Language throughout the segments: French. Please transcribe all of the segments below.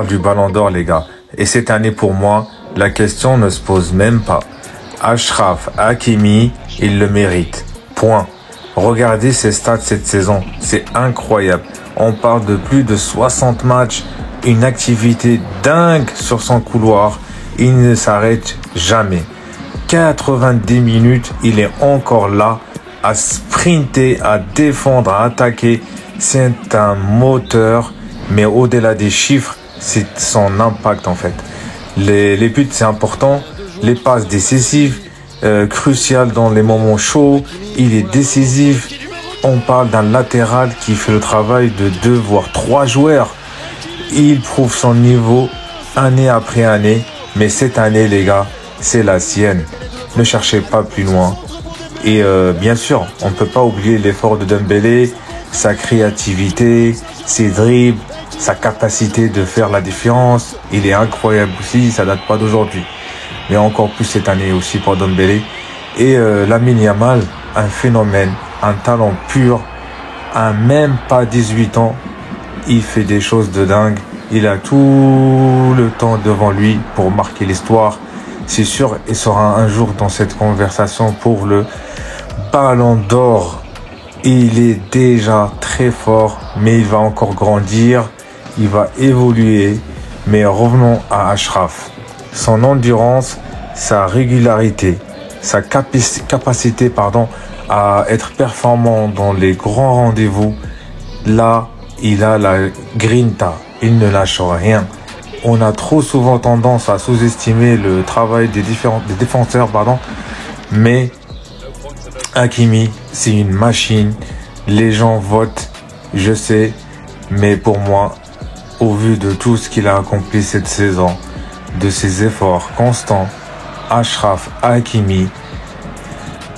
Du Ballon d'Or, les gars. Et cette année, pour moi, la question ne se pose même pas. Achraf Hakimi, il le mérite. Point. Regardez ses stats cette saison. C'est incroyable. On parle de plus de 60 matchs, une activité dingue sur son couloir. Il ne s'arrête jamais. 90 minutes, il est encore là à sprinter, à défendre, à attaquer. C'est un moteur, mais au-delà des chiffres, c'est son impact en fait. Les buts, c'est important. Les passes décisives, cruciales dans les moments chauds. Il est décisif. On parle d'un latéral qui fait le travail de 2 voire 3 joueurs. Il prouve son niveau année après année. Mais cette année, les gars, c'est la sienne. Ne cherchez pas plus loin. Et bien sûr, on ne peut pas oublier l'effort de Dembélé, sa créativité, ses dribbles, sa capacité de faire la différence. Il est incroyable aussi, ça date pas d'aujourd'hui. Mais encore plus cette année aussi pour Dembélé. Et Lamine Yamal, un phénomène, un talent pur, à même pas 18 ans. Il fait des choses de dingue. Il a tout le temps devant lui pour marquer l'histoire. C'est sûr, il sera un jour dans cette conversation pour le Ballon d'Or. Il est déjà très fort, mais il va encore grandir. Il va évoluer. Mais revenons à Achraf. Son endurance, sa régularité, sa capacité à être performant dans les grands rendez-vous. Là, il a la grinta. Il ne lâche rien. On a trop souvent tendance à sous-estimer le travail des défenseurs, mais Hakimi, c'est une machine. Les gens votent, je sais, mais pour moi, au vu de tout ce qu'il a accompli cette saison, de ses efforts constants, Achraf Hakimi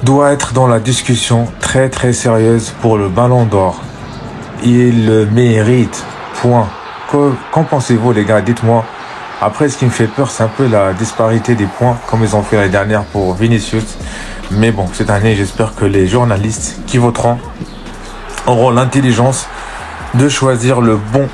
doit être dans la discussion très très sérieuse pour le Ballon d'Or. Il le mérite. Point. Qu'en pensez-vous, les gars? Dites-moi. Après, ce qui me fait peur, c'est un peu la disparité des points, comme ils ont fait l'année dernière pour Vinicius. Mais bon, cette année, j'espère que les journalistes qui voteront auront l'intelligence de choisir le bon